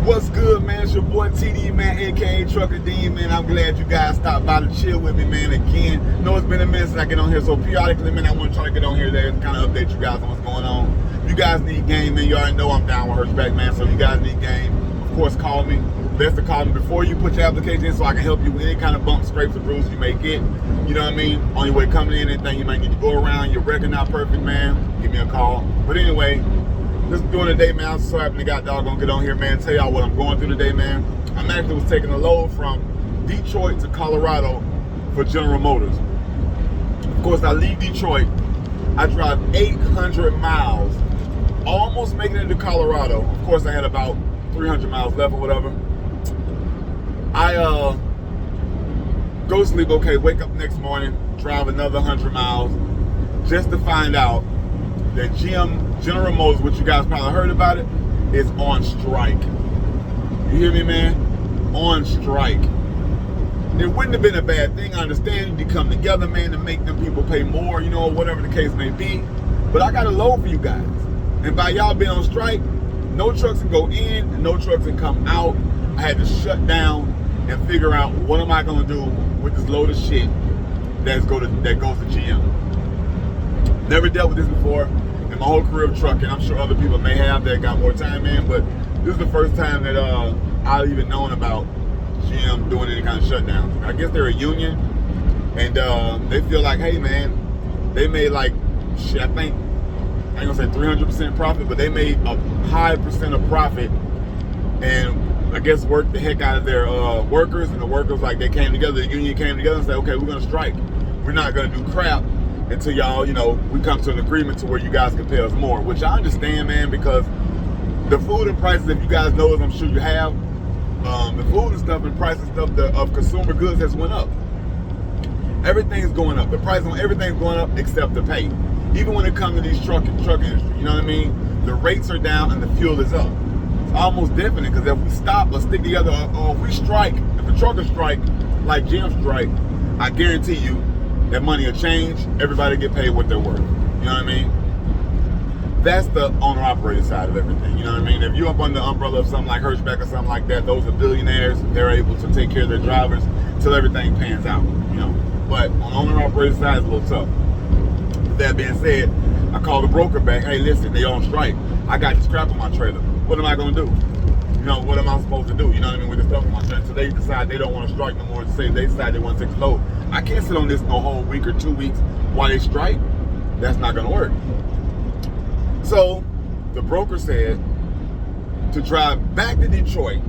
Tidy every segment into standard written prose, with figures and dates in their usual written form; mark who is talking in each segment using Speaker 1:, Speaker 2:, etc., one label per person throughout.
Speaker 1: What's good, man? It's your boy TD, man, aka Trucker Dean, man. I'm glad you guys stopped by to chill with me, man. Again, know it's been a minute since I get on here, so periodically, man, I want to try to get on here there and kind of update you guys on what's going on. If you guys need game, man, you already know I'm down with Hirschback, man. So if you guys need game, of course, call me. Best to call me before you put your application in so I can help you with any kind of bumps, scrapes, or bruises you may get. You know what I mean? On your way coming in, anything you might need to go around, your record not perfect, man, give me a call. But anyway, just doing today, man. I'm so happy to got doggone get on here, man. Tell y'all what I'm going through today, man. I'm actually was taking a load from Detroit to Colorado for General Motors. Of course, I leave Detroit. I drive 800 miles, almost making it to Colorado. Of course, I had about 300 miles left or whatever. I go to sleep, okay, wake up next morning, drive another 100 miles, just to find out that General Motors, which you guys probably heard about it, is on strike. You hear me, man? On strike. It wouldn't have been a bad thing. I understand you come together, man, to make them people pay more, you know, whatever the case may be. But I got a load for you guys. And by y'all being on strike, no trucks can go in and no trucks can come out. I had to shut down and figure out what am I gonna do with this load of shit that goes to GM. Never dealt with this before in my whole career of trucking. I'm sure other people may have that got more time in, but this is the first time that I've even known about GM doing any kind of shutdowns. I guess they're a union, and they feel like, hey man, they made like shit. I think I ain't gonna say 300% profit, but they made a high percent of profit, and I guess worked the heck out of their workers, and the workers, like, they came together, the union came together and said, okay, we're gonna strike. We're not gonna do crap until y'all, you know, we come to an agreement to where you guys can pay us more, which I understand, man, because the food and prices, if you guys know, as I'm sure you have, the food and stuff and price and stuff of consumer goods has went up. Everything's going up. The price on everything's going up except the pay. Even when it comes to these truck industry, you know what I mean? The rates are down and the fuel is up. It's almost definite, because if we stop or stick together, or if we strike, if the truckers strike like GM strike, I guarantee you that money will change. Everybody get paid what they're worth. You know what I mean? That's the owner-operator side of everything. You know what I mean? If you're up under the umbrella of something like Hirschback or something like that, those are billionaires. They're able to take care of their drivers till everything pans out. You know, but on the owner-operator side, it's a little tough. With that being said, I called the broker back. Hey, listen, they on strike. I got this crap on my trailer. What am I gonna do? You know, what am I supposed to do? You know what I mean, with this stuff on my trailer. So they decide they don't want to strike no more. Say they decide they want to take the load. I can't sit on this no whole week or 2 weeks while they strike. That's not gonna work. So the broker said to drive back to Detroit,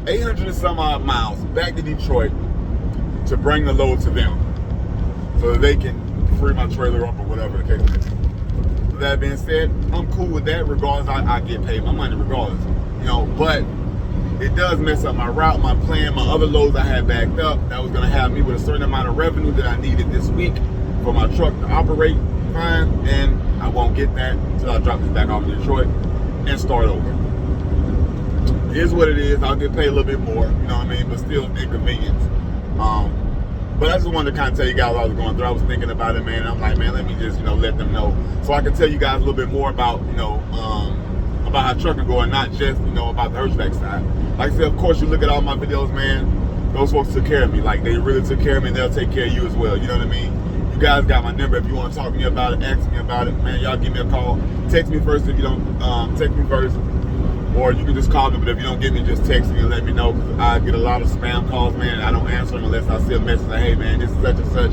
Speaker 1: 800 and some odd miles back to Detroit, to bring the load to them so that they can free my trailer up or whatever the case may be. With that being said, I'm cool with that. Regardless, I get paid my money regardless, you know, but it does mess up my route, my plan, my other loads I had backed up that was gonna have me with a certain amount of revenue that I needed this week for my truck to operate fine, and I won't get that until I drop this back off in Detroit and start over. It is what it is. I'll get paid a little bit more, you know what I mean, but still inconvenience. But I just wanted to kind of tell you guys what I was going through. I was thinking about it, man, and I'm like, man, let me just, you know, let them know so I can tell you guys a little bit more about, you know, about how trucking going, not just, you know, about the Hirschback side. Like I said, of course, you look at all my videos, man, those folks took care of me. Like, they really took care of me, and they'll take care of you as well. You know what I mean? You guys got my number. If you want to talk to me about it, ask me about it, man, y'all give me a call. Text me first if you don't, text me first. Or you can just call me, but if you don't get me, just text me and let me know, because I get a lot of spam calls, man. I don't answer them unless I see a message like, hey, man, this is such and such.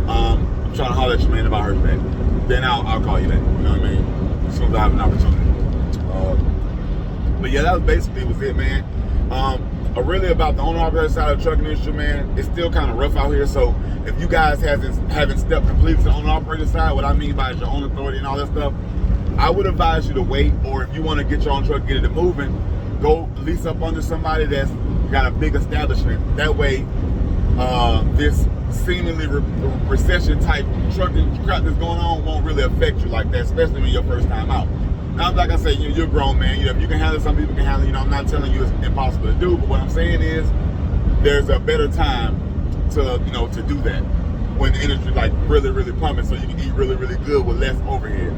Speaker 1: I'm trying to holler at you, man, about Hirschback. Then I'll call you back, you know what I mean? As soon as I have an opportunity. But yeah, that was basically was it, man. Really about the owner-operator side of the trucking industry, man, it's still kind of rough out here. So if you guys haven't stepped completely to the owner-operator side, what I mean by your own authority and all that stuff, I would advise you to wait, or if you want to get your own truck, get it moving, go lease up under somebody that's got a big establishment. That way, this seemingly recession type trucking crap that's going on won't really affect you like that, especially when you're first time out. Now, like I said, you're a grown man. You know, if you can handle it, some people can handle it. You know, I'm not telling you it's impossible to do, but what I'm saying is there's a better time to, you know, to do that when the industry like really, really pumping, so you can eat really, really good with less overhead.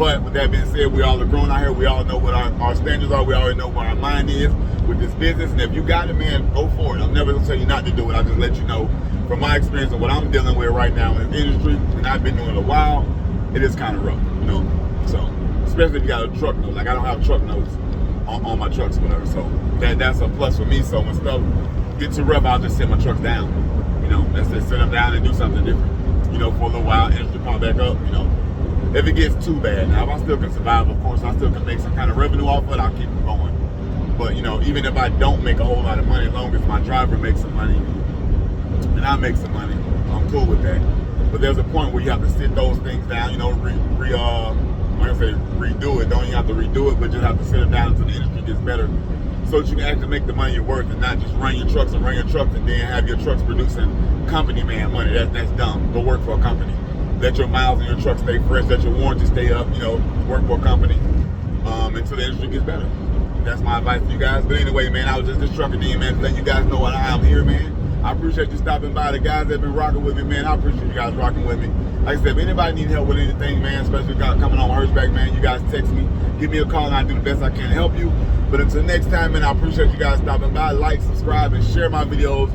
Speaker 1: But with that being said, we all are grown out here. We all know what our standards are. We already know where our mind is with this business. And if you got it, man, go for it. I'm never gonna tell you not to do it. I'll just let you know from my experience and what I'm dealing with right now in the industry, and I've been doing it a while, it is kind of rough, you know. So, especially if you got a truck note. Like I don't have truck notes on my trucks or whatever. So that's a plus for me. So when stuff gets too rough, I'll just set my trucks down. You know, let's just set them down and do something different. You know, for a little while, and to pop back up, you know. If it gets too bad, now if I still can survive, of course, I still can make some kind of revenue off of it, I'll keep it going. But you know, even if I don't make a whole lot of money, as long as my driver makes some money and I make some money, I'm cool with that. But there's a point where you have to sit those things down, you know, redo it. Don't even have to redo it, but just have to sit it down until the industry gets better, so that you can actually make the money you're worth and not just run your trucks and then have your trucks producing company man money. That's dumb. Go work for a company. Let your miles in your truck stay fresh. Let your warranty stay up. You know, work for a company until the industry gets better. That's my advice to you guys. But anyway, man, I was just this Trucker D, man, to let you guys know what I'm here, man. I appreciate you stopping by. The guys that have been rocking with me, man, I appreciate you guys rocking with me. Like I said, if anybody need help with anything, man, especially coming on Hirschback, man, you guys text me, give me a call, and I'll do the best I can to help you. But until next time, man, I appreciate you guys stopping by. Like, subscribe, and share my videos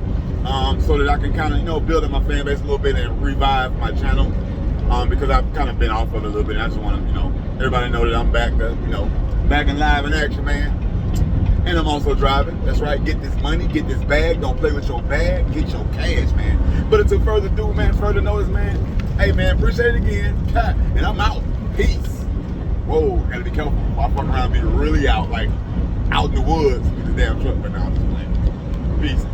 Speaker 1: so that I can kind of, you know, build up my fan base a little bit and revive my channel. Because I've kind of been off of it a little bit. And I just want to, you know, everybody know that I'm back, you know, back in live in action, man. And I'm also driving. That's right. Get this money, get this bag. Don't play with your bag. Get your cash, man. But until further notice, man. Hey, man, appreciate it again. And I'm out. Peace. Whoa, gotta be careful. I fuck around and be really out, like out in the woods with the damn truck. But now I'm just playing. Peace.